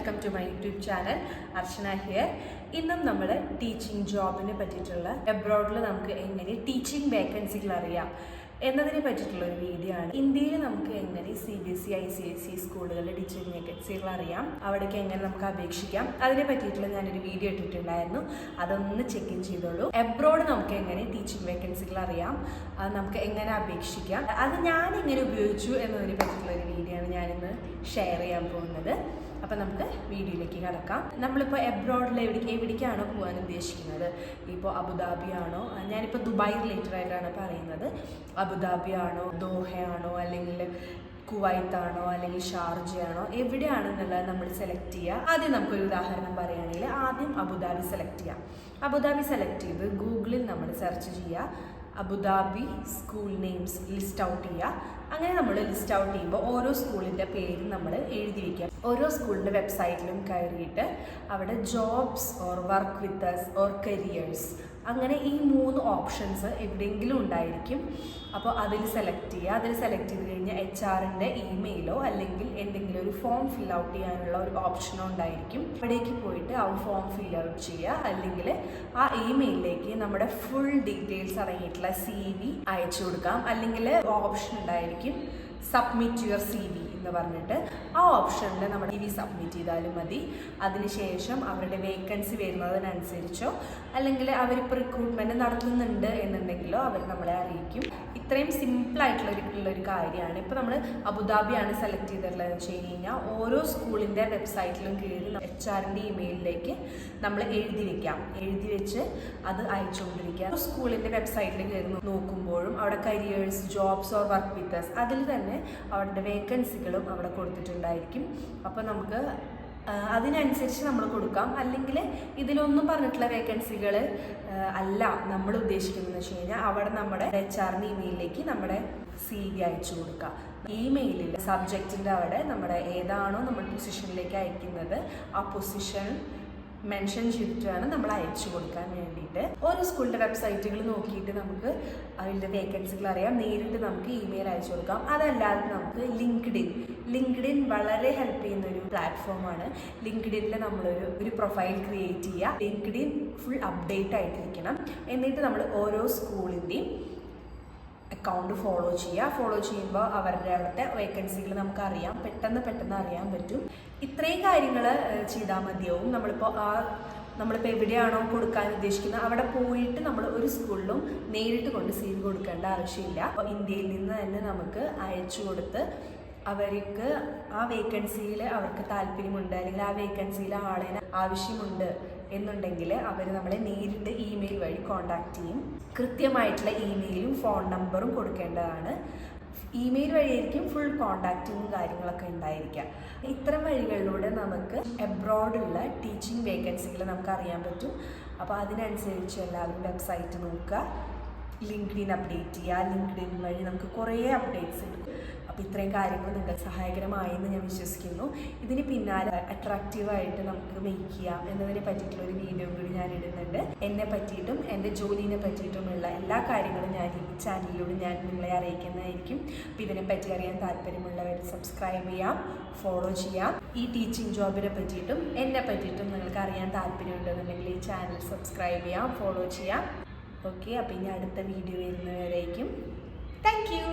Welcome to my YouTube channel Archana here. ഇന്നും നമ്മൾ teaching ജോബിനെ പറ്റിയിട്ടുള്ള എബ്രോഡിൽ നമുക്ക് എങ്ങനെ ടീച്ചിങ് വേക്കൻസികൾ അറിയാം എന്നതിനെ പറ്റിയിട്ടുള്ള ഒരു വീഡിയോ ആണ്. ഇന്ത്യയിൽ നമുക്ക് എങ്ങനെ CBSE ICSE സ്കൂളുകളിലെ ടീച്ചിങ് വേക്കൻസികൾ അറിയാം, അവിടേക്ക് എങ്ങനെ നമുക്ക് അപേക്ഷിക്കാം, അതിനെ പറ്റിയിട്ടുള്ള ഞാനൊരു വീഡിയോ ഇട്ടിട്ടുണ്ടായിരുന്നു. അതൊന്ന് ചെക്ക് ഇൻ ചെയ്തോളൂ. എബ്രോഡ് നമുക്ക് എങ്ങനെ ടീച്ചിങ് വേക്കൻസികൾ അറിയാം, അത് നമുക്ക് എങ്ങനെ അപേക്ഷിക്കാം, അത് ഞാൻ എങ്ങനെ ഉപയോഗിച്ചു എന്നതിനെ പറ്റിയിട്ടുള്ള ഒരു വീഡിയോ ആണ് ഞാനിന്ന് ഷെയർ ചെയ്യാൻ പോകുന്നത്. അപ്പം നമുക്ക് വീഡിയോയിലേക്ക് കിടക്കാം. നമ്മളിപ്പോൾ എബ്രോഡിൽ എവിടേക്കാണോ പോകാൻ ഉദ്ദേശിക്കുന്നത്, ഇപ്പോൾ അബുദാബി ആണോ, ഞാനിപ്പോൾ ദുബായ് റിലേറ്റഡ് ആയിട്ടാണ് പറയുന്നത്, അബുദാബി ആണോ, ദോഹയാണോ, അല്ലെങ്കിൽ കുവൈത്താണോ, അല്ലെങ്കിൽ ഷാർജയാണോ, എവിടെയാണെന്നുള്ളത് നമ്മൾ സെലക്ട് ചെയ്യുക. ആദ്യം നമുക്കൊരു ഉദാഹരണം പറയുകയാണെങ്കിൽ ആദ്യം അബുദാബി സെലക്ട് ചെയ്യാം. അബുദാബി സെലക്ട് ചെയ്ത് ഗൂഗിളിൽ നമ്മൾ സെർച്ച് ചെയ്യുക, Abu Dhabi school names list out ചെയ്യുക. അങ്ങനെ നമ്മൾ ലിസ്റ്റ് ഔട്ട് ചെയ്യുമ്പോൾ ഓരോ സ്കൂളിൻ്റെ പേര് നമ്മൾ എഴുതി വയ്ക്കുക. ഓരോ സ്കൂളിൻ്റെ വെബ്സൈറ്റിലും കയറിയിട്ട് അവിടെ jobs or work with us or careers, അങ്ങനെ ഈ 3 ഓപ്ഷൻസ് എവിടെയെങ്കിലും ഉണ്ടായിരിക്കും. അപ്പോൾ അതിൽ സെലക്ട് ചെയ്യുക. അതിൽ സെലക്ട് ചെയ്ത് കഴിഞ്ഞാൽ HR-ൻ്റെ ഇമെയിലോ അല്ലെങ്കിൽ എന്തെങ്കിലും ഒരു ഫോം ഫിൽ ഔട്ട് ചെയ്യാനുള്ള ഒരു ഓപ്ഷനോ ഉണ്ടായിരിക്കും. അവിടേക്ക് പോയിട്ട് ആ ഫോം ഫിൽ ഔട്ട് ചെയ്യുക, അല്ലെങ്കിൽ ആ ഇമെയിലിലേക്ക് നമ്മുടെ ഫുൾ ഡീറ്റെയിൽസ് അടങ്ങിയിട്ടുള്ള CV അയച്ചു കൊടുക്കാം. അല്ലെങ്കിൽ ഓപ്ഷൻ ഉണ്ടായിരിക്കും സബ്മിറ്റ് യുവർ CV എന്ന് പറഞ്ഞിട്ട്, ആ ഓപ്ഷനിൽ നമ്മൾ CV സബ്മിറ്റ് ചെയ്താലും മതി. അതിനുശേഷം അവരുടെ വേക്കൻസി വരുന്നതിനനുസരിച്ചോ അല്ലെങ്കിൽ അവരിപ്പോൾ റിക്രൂട്ട്മെൻറ്റ് നടത്തുന്നുണ്ട് എന്നുണ്ടെങ്കിലോ അവർ നമ്മളെ അറിയിക്കും. ഇത്രയും സിമ്പിളായിട്ടുള്ളൊരു കാര്യമാണ്. ഇപ്പോൾ നമ്മൾ അബുദാബിയാണ് സെലക്ട് ചെയ്തിട്ടുള്ളതെന്ന് വെച്ച് കഴിഞ്ഞാൽ ഓരോ സ്കൂളിൻ്റെ വെബ്സൈറ്റിലും കയറി HR-ൻ്റെ ഇമെയിലിലേക്ക് നമ്മൾ എഴുതി വെക്കാം. എഴുതി വെച്ച് അത് അയച്ചുകൊണ്ടിരിക്കുക. സ്കൂളിൻ്റെ വെബ്സൈറ്റിൽ കയറി നോക്കുമ്പോഴും അവിടെ careers, jobs or work with us, അതിൽ തന്നെ അവരുടെ വേക്കൻസികളും അവിടെ കൊടുത്തിട്ടുണ്ടായിരിക്കും. അപ്പോൾ നമുക്ക് അതിനനുസരിച്ച് നമ്മൾ കൊടുക്കാം. അല്ലെങ്കിൽ ഇതിലൊന്നും പറഞ്ഞിട്ടുള്ള വേക്കൻസികൾ അല്ല നമ്മൾ ഉദ്ദേശിക്കുന്നതെന്ന് വെച്ച് കഴിഞ്ഞാൽ അവിടെ നമ്മുടെ HR-ൻ്റെ ഇമെയിലിലേക്ക് നമ്മുടെ CV അയച്ചു കൊടുക്കുക. ഇമെയിലിൽ സബ്ജക്റ്റിൻ്റെ അവിടെ നമ്മുടെ ഏതാണോ നമ്മൾ പൊസിഷനിലേക്ക് അയക്കുന്നത് ആ പൊസിഷൻ മെൻഷൻ ചെയ്തിട്ടാണ് നമ്മൾ അയച്ചു കൊടുക്കാൻ വേണ്ടിയിട്ട്. ഓരോ സ്കൂളിൻ്റെ വെബ്സൈറ്റുകൾ നോക്കിയിട്ട് നമുക്ക് അതിൻ്റെ വേക്കൻസികൾ അറിയാം. നേരിട്ട് നമുക്ക് ഇമെയിൽ അയച്ചു കൊടുക്കാം. അതല്ലാതെ നമുക്ക് ലിങ്ക്ഡിൻ വളരെ ഹെൽപ്പ് ചെയ്യുന്ന ഒരു പ്ലാറ്റ്ഫോമാണ്. ലിങ്ക്ഡിനിൽ നമ്മളൊരു പ്രൊഫൈൽ ക്രിയേറ്റ് ചെയ്യുക. ലിങ്ക്ഡിൻ ഫുൾ അപ്ഡേറ്റ് ആയിട്ടിരിക്കണം. എന്നിട്ട് നമ്മൾ ഓരോ സ്കൂളിൻ്റെയും അക്കൗണ്ട് ഫോളോ ചെയ്യുമ്പോൾ അവരുടെ അവിടുത്തെ വേക്കൻസികൾ നമുക്ക് അറിയാം, പെട്ടെന്ന് അറിയാൻ പറ്റും. ഇത്രയും കാര്യങ്ങൾ ചെയ്താൽ മതിയാവും. നമ്മളിപ്പോൾ എവിടെയാണോ കൊടുക്കാൻ ഉദ്ദേശിക്കുന്നത് അവിടെ പോയിട്ട് നമ്മൾ ഒരു സ്കൂളിലും നേരിട്ട് കൊണ്ട് CV കൊടുക്കേണ്ട ആവശ്യമില്ല. അപ്പോൾ ഇന്ത്യയിൽ നിന്ന് തന്നെ നമുക്ക് അയച്ചു കൊടുത്ത് അവർക്ക് ആ വേക്കൻസിയിൽ അവർക്ക് താല്പര്യമുണ്ട് അല്ലെങ്കിൽ ആ വേക്കൻസിയിൽ ആളെ ആവശ്യമുണ്ട് എന്നുണ്ടെങ്കിൽ അവർ നമ്മളെ നേരിട്ട് ഇമെയിൽ വഴി കോൺടാക്റ്റ് ചെയ്യും. കൃത്യമായിട്ടുള്ള ഇമെയിലും ഫോൺ നമ്പറും കൊടുക്കേണ്ടതാണ്. ഇമെയിൽ വഴിയായിരിക്കും ഫുൾ കോൺടാക്റ്റും കാര്യങ്ങളൊക്കെ ഉണ്ടായിരിക്കുക. ഇത്തരം വഴികളിലൂടെ നമുക്ക് എബ്രോഡുള്ള ടീച്ചിങ് വേക്കൻസികൾ നമുക്ക് അറിയാൻ പറ്റും. അപ്പോൾ അതിനനുസരിച്ച് എല്ലാവരും വെബ്സൈറ്റ് നോക്കുക, ലിങ്ക്ഡിൻ അപ്ഡേറ്റ് ചെയ്യുക. ലിങ്ക്ഡിൻ വഴി നമുക്ക് കുറേ അപ്ഡേറ്റ്സ് എടുക്കും. അപ്പോൾ ഇത്രയും കാര്യങ്ങൾ നിങ്ങൾക്ക് സഹായകരമായെന്ന് ഞാൻ വിശ്വസിക്കുന്നു. ഇതിന് പിന്നാലെ അട്രാക്റ്റീവായിട്ട് നമുക്ക് മേക്ക് ചെയ്യാം എന്നതിനെ പറ്റിയിട്ടുള്ളൊരു വീഡിയോ കൂടി ഞാൻ ഇടുന്നുണ്ട്. എന്നെ പറ്റിയിട്ടും എൻ്റെ ജോലിനെ പറ്റിയിട്ടുമുള്ള എല്ലാ കാര്യങ്ങളും ഞാൻ ഈ ചാനലിലൂടെ ഞാൻ നിങ്ങളെ അറിയിക്കുന്നതായിരിക്കും. അപ്പോൾ ഇതിനെപ്പറ്റി അറിയാൻ താല്പര്യമുള്ളവർ സബ്സ്ക്രൈബ് ചെയ്യാം, ഫോളോ ചെയ്യാം. ഈ ടീച്ചിങ് ജോബിനെ പറ്റിയിട്ടും എന്നെ പറ്റിയിട്ടും നിങ്ങൾക്ക് അറിയാൻ താല്പര്യമുണ്ടെന്നുണ്ടെങ്കിൽ ഈ ചാനൽ സബ്സ്ക്രൈബ് ചെയ്യാം, ഫോളോ ചെയ്യാം. ഓക്കെ, അപ്പോൾ ഇനി അടുത്ത വീഡിയോ വരുന്നവരേക്കും താങ്ക് യു.